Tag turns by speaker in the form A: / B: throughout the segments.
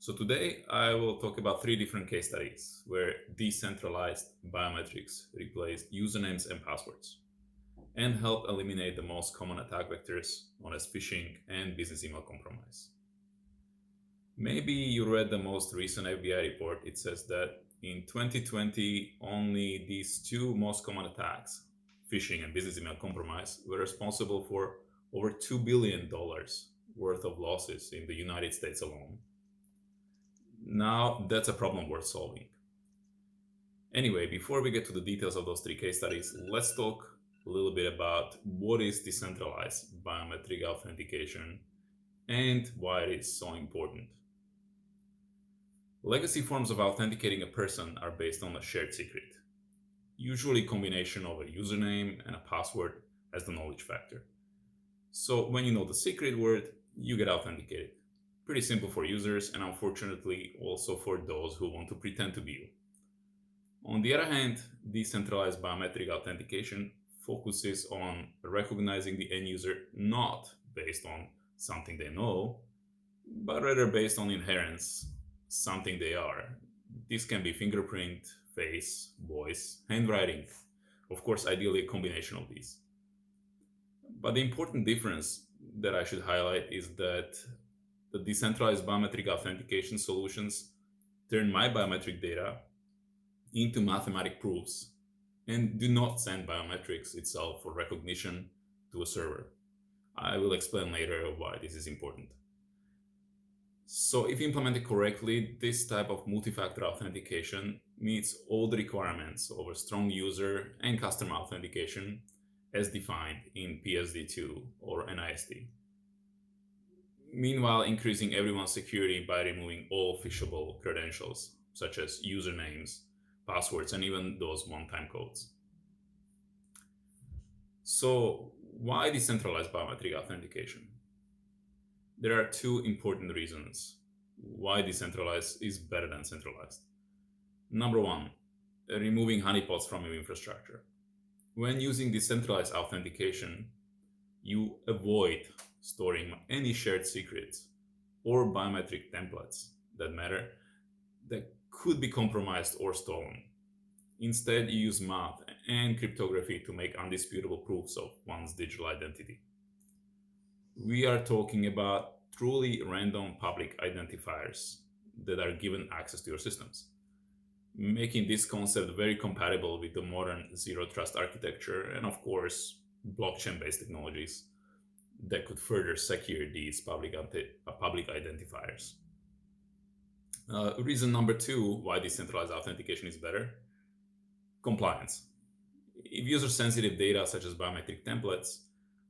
A: So today I will talk about three different case studies where decentralized biometrics replaced usernames and passwords and help eliminate the most common attack vectors known as phishing and business email compromise. Maybe you read the most recent FBI report. It says that in 2020, only these two most common attacks, phishing and business email compromise, were responsible for over $2 billion worth of losses in the United States alone. Now, that's a problem worth solving. Anyway, before we get to the details of those three case studies, let's talk a little bit about what is decentralized biometric authentication and why it is so important. Legacy forms of authenticating a person are based on a shared secret, usually a combination of a username and a password as the knowledge factor. So when you know the secret word, you get authenticated. Pretty simple for users and unfortunately also for those who want to pretend to be you. On the other hand, decentralized biometric authentication focuses on recognizing the end user not based on something they know, but rather based on inherence, something they are. This can be fingerprint, face, voice, handwriting. Of course, ideally a combination of these. But the important difference that I should highlight is that the decentralized biometric authentication solutions turn my biometric data into mathematic proofs and do not send biometrics itself for recognition to a server. I will explain later why this is important. So if implemented correctly, this type of multi-factor authentication meets all the requirements of a strong user and customer authentication as defined in PSD2 or NIST. Meanwhile, increasing everyone's security by removing all phishable credentials, such as usernames, passwords, and even those one-time codes. So why decentralized biometric authentication? There are two important reasons why decentralized is better than centralized. Number one, removing honeypots from your infrastructure. When using decentralized authentication, you avoid storing any shared secrets or biometric templates that matter that could be compromised or stolen. Instead, you use math and cryptography to make undisputable proofs of one's digital identity. We are talking about truly random public identifiers that are given access to your systems, making this concept very compatible with the modern zero trust architecture and, of course, blockchain-based technologies that could further secure these public identifiers. Reason number two why decentralized authentication is better: compliance. If user-sensitive data such as biometric templates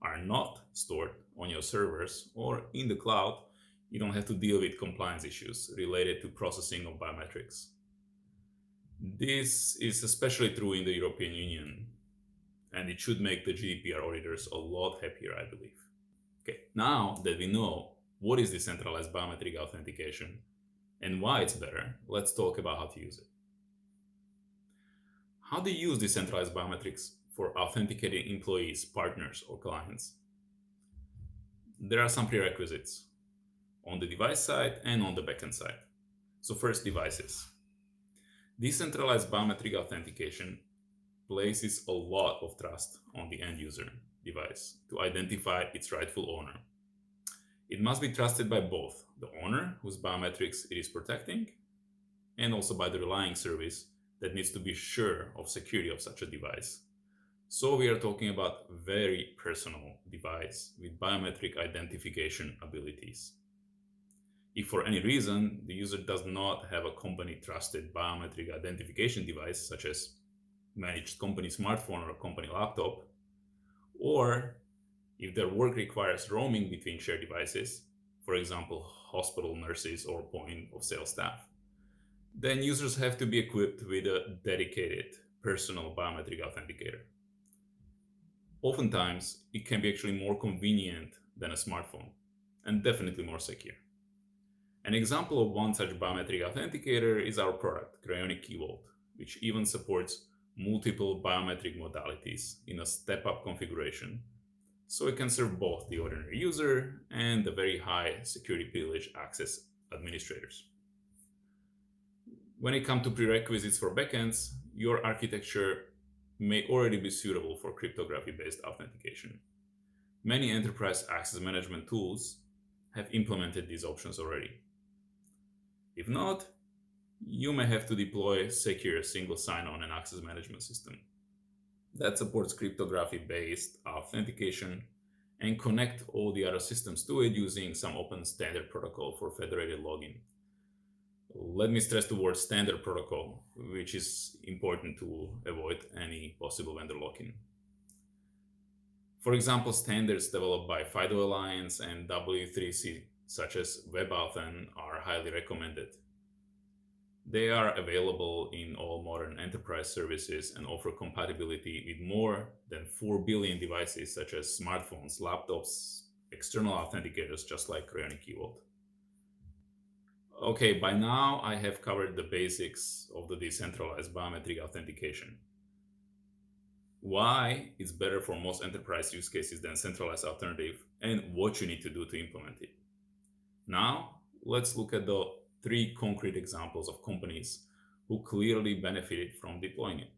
A: are not stored on your servers or in the cloud, you don't have to deal with compliance issues related to processing of biometrics. This is especially true in the European Union, and it should make the GDPR auditors a lot happier, I believe. Okay, now that we know what is decentralized biometric authentication and why it's better, let's talk about how to use it. How do you use decentralized biometrics for authenticating employees, partners, or clients? There are some prerequisites on the device side and on the backend side. So first, devices. Decentralized biometric authentication places a lot of trust on the end user device to identify its rightful owner. It must be trusted by both the owner, whose biometrics it is protecting, and also by the relying service that needs to be sure of security of such a device. So we are talking about very personal device with biometric identification abilities. If for any reason the user does not have a company trusted biometric identification device, such as managed company smartphone or a company laptop, or if their work requires roaming between shared devices, for example, hospital nurses or point of sale staff, then users have to be equipped with a dedicated personal biometric authenticator. Oftentimes, it can be actually more convenient than a smartphone and definitely more secure. An example of one such biometric authenticator is our product, Cryonic Key Vault, which even supports multiple biometric modalities in a step-up configuration, so it can serve both the ordinary user and the very high security privilege access administrators. When it comes to prerequisites for backends, your architecture may already be suitable for cryptography based authentication. Many enterprise access management tools have implemented these options already. If not, you may have to deploy a secure single sign on and access management system that supports cryptography based authentication and connect all the other systems to it using some open standard protocol for federated login. Let me stress the word standard protocol, which is important to avoid any possible vendor lock-in. For example, standards developed by FIDO Alliance and W3C, such as WebAuthn, are highly recommended. They are available in all modern enterprise services and offer compatibility with more than 4 billion devices such as smartphones, laptops, external authenticators just like Cryonic Key Vault. Okay, by now I have covered the basics of the decentralized biometric authentication. Why it's better for most enterprise use cases than centralized alternative and what you need to do to implement it. Now, let's look at the three concrete examples of companies who clearly benefited from deploying it.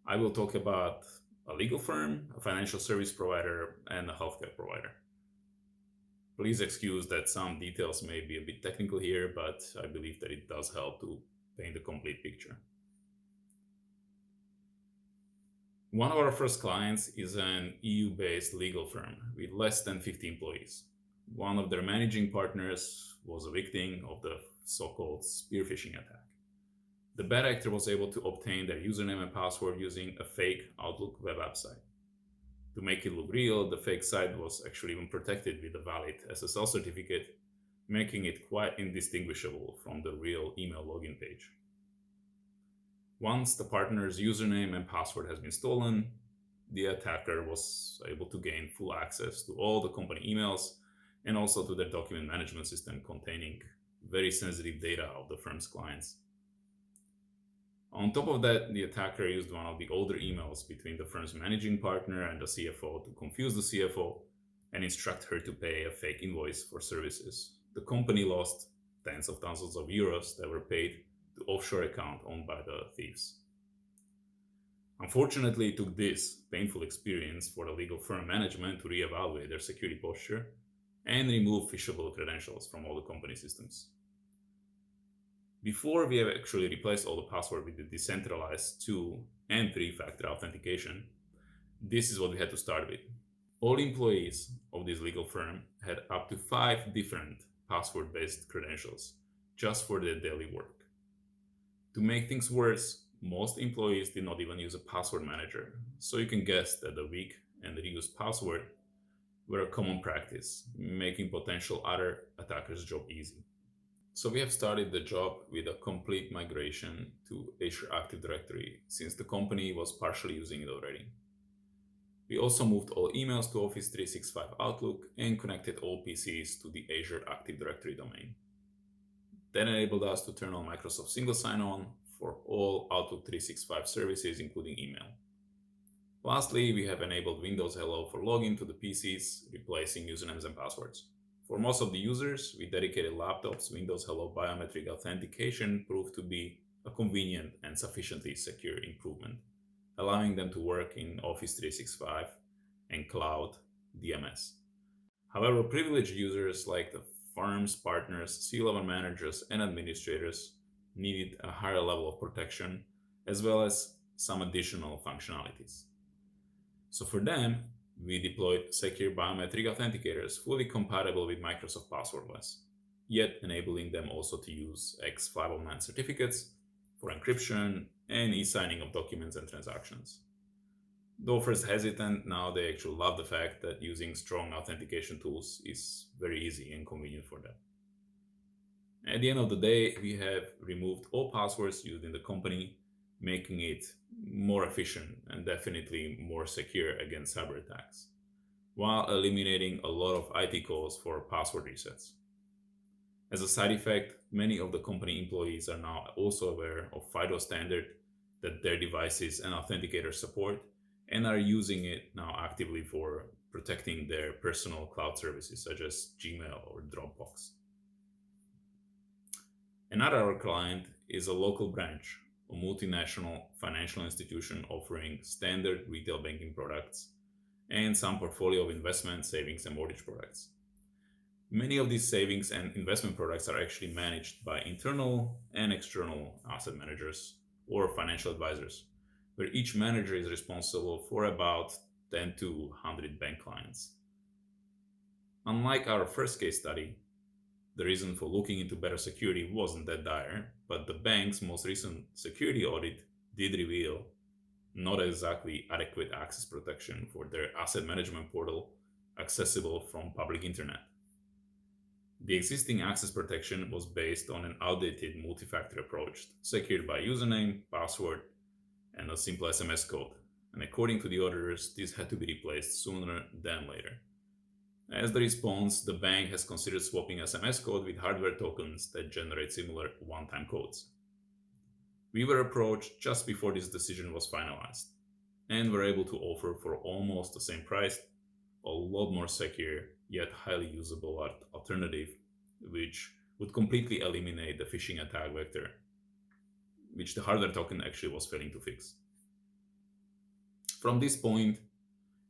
A: I will talk about a legal firm, a financial service provider, and a healthcare provider. Please excuse that some details may be a bit technical here, but I believe that it does help to paint the complete picture. One of our first clients is an EU-based legal firm with less than 50 employees. One of their managing partners was a victim of the so-called spear phishing attack. The bad actor was able to obtain their username and password using a fake Outlook web app site. To make it look real, the fake site was actually even protected with a valid SSL certificate, making it quite indistinguishable from the real email login page. Once the partner's username and password has been stolen, the attacker was able to gain full access to all the company emails and also to their document management system containing very sensitive data of the firm's clients. On top of that, the attacker used one of the older emails between the firm's managing partner and the CFO to confuse the CFO and instruct her to pay a fake invoice for services. The company lost tens of thousands of euros that were paid to offshore account owned by the thieves. Unfortunately, it took this painful experience for the legal firm management to reevaluate their security posture and remove phishable credentials from all the company systems. Before we have actually replaced all the password with the decentralized 2 and 3-factor authentication, this is what we had to start with. All employees of this legal firm had up to 5 different password-based credentials just for their daily work. To make things worse, most employees did not even use a password manager, so you can guess that the weak and reused password were a common practice, making potential other attackers' job easy. So we have started the job with a complete migration to Azure Active Directory since the company was partially using it already. We also moved all emails to Office 365 Outlook and connected all PCs to the Azure Active Directory domain. That enabled us to turn on Microsoft Single Sign-On for all Outlook 365 services, including email. Lastly, we have enabled Windows Hello for login to the PCs, replacing usernames and passwords. For most of the users with dedicated laptops, Windows Hello Biometric Authentication proved to be a convenient and sufficiently secure improvement, allowing them to work in Office 365 and Cloud DMS. However, privileged users like the firm's partners, C-level managers, and administrators needed a higher level of protection, as well as some additional functionalities. So for them, we deployed secure biometric authenticators fully compatible with Microsoft Passwordless, yet enabling them also to use X509 certificates for encryption and e-signing of documents and transactions. Though first hesitant, now they actually love the fact that using strong authentication tools is very easy and convenient for them. At the end of the day, we have removed all passwords used in the company, making it more efficient and definitely more secure against cyber attacks, while eliminating a lot of IT calls for password resets. As a side effect, many of the company employees are now also aware of FIDO standard that their devices and authenticators support and are using it now actively for protecting their personal cloud services such as Gmail or Dropbox. Another our client is a local branch, a multinational financial institution offering standard retail banking products and some portfolio of investment, savings, and mortgage products. Many of these savings and investment products are actually managed by internal and external asset managers or financial advisors, where each manager is responsible for about 10 to 100 bank clients. Unlike our first case study, the reason for looking into better security wasn't that dire, but the bank's most recent security audit did reveal not exactly adequate access protection for their asset management portal accessible from public internet. The existing access protection was based on an outdated multi-factor approach, secured by username, password, and a simple SMS code. And according to the auditors, this had to be replaced sooner than later. As the response, the bank has considered swapping SMS code with hardware tokens that generate similar one-time codes. We were approached just before this decision was finalized, and were able to offer for almost the same price a lot more secure yet highly usable alternative, which would completely eliminate the phishing attack vector, which the hardware token actually was failing to fix. From this point,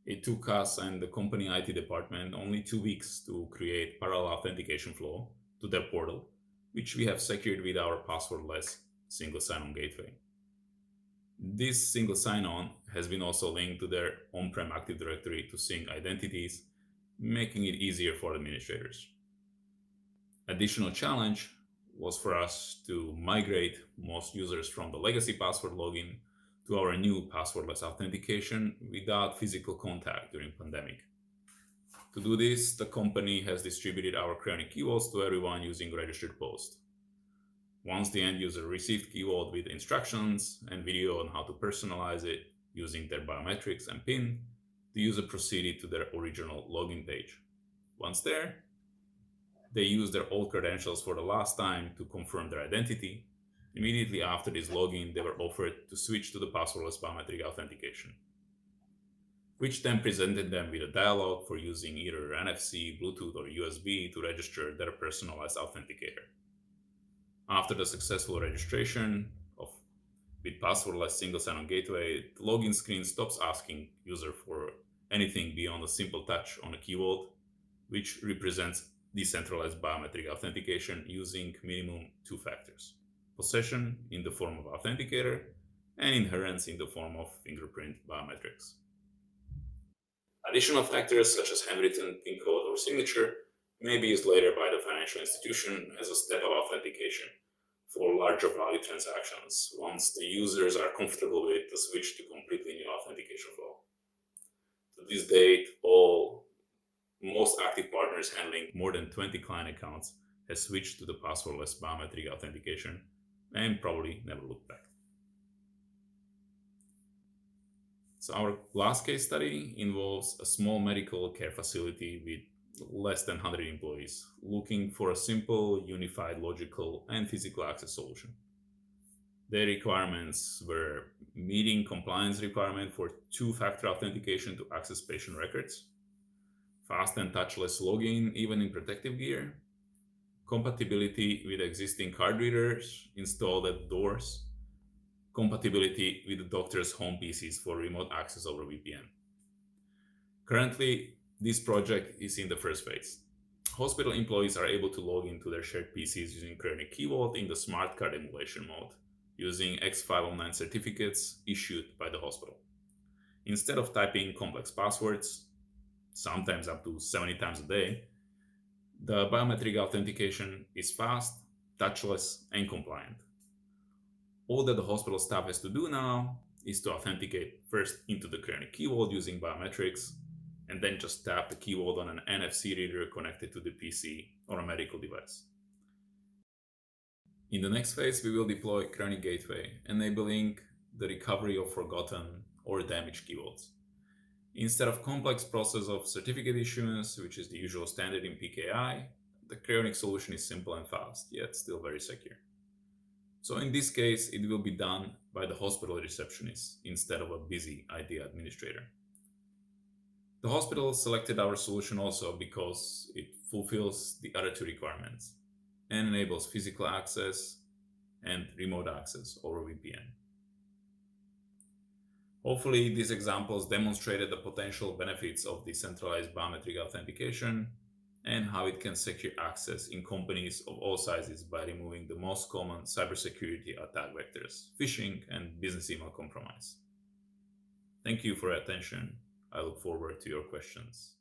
A: it took us and the company IT department only 2 weeks to create parallel authentication flow to their portal, which we have secured with our passwordless single sign-on gateway. This single sign-on has been also linked to their on-prem Active Directory to sync identities, making it easier for administrators. Additional challenge was for us to migrate most users from the legacy password login to our new passwordless authentication without physical contact during pandemic. To do this, the company has distributed our cryonic key vaults to everyone using registered post. Once the end user received key vault with instructions and video on how to personalize it using their biometrics and PIN, the user proceeded to their original login page. Once there, they used their old credentials for the last time to confirm their identity. Immediately after this login, they were offered to switch to the passwordless biometric authentication, which then presented them with a dialog for using either NFC, Bluetooth, or USB to register their personalized authenticator. After the successful registration of with passwordless single sign-on gateway, the login screen stops asking user for anything beyond a simple touch on a key vault, which represents decentralized biometric authentication using minimum two factors: possession in the form of authenticator and inherence in the form of fingerprint biometrics. Additional factors such as handwritten PIN code or signature may be used later by the financial institution as a step of authentication for larger value transactions once the users are comfortable with the switch to completely new authentication flow. To this date, all most active partners handling more than 20 client accounts has switched to the passwordless biometric authentication and probably never looked back. So our last case study involves a small medical care facility with less than 100 employees looking for a simple, unified, logical, and physical access solution. Their requirements were meeting compliance requirement for two-factor authentication to access patient records, fast and touchless login even in protective gear, compatibility with existing card readers installed at doors, compatibility with the doctor's home PCs for remote access over VPN. Currently, this project is in the first phase. Hospital employees are able to log into their shared PCs using Cryonic Key Vault in the smart card emulation mode, using X509 certificates issued by the hospital. Instead of typing complex passwords, sometimes up to 70 times a day, the biometric authentication is fast, touchless, and compliant. All that the hospital staff has to do now is to authenticate first into the Cryonic Key Vault using biometrics, and then just tap the key vault on an NFC reader connected to the PC or a medical device. In the next phase, we will deploy Cryonic Gateway, enabling the recovery of forgotten or damaged key vaults. Instead of complex process of certificate issuance, which is the usual standard in PKI, the Cryonic solution is simple and fast, yet still very secure. So in this case, it will be done by the hospital receptionist instead of a busy IT administrator. The hospital selected our solution also because it fulfills the other two requirements. and enables physical access and remote access over VPN. Hopefully, these examples demonstrated the potential benefits of decentralized biometric authentication and how it can secure access in companies of all sizes by removing the most common cybersecurity attack vectors, phishing, and business email compromise. Thank you for your attention. I look forward to your questions.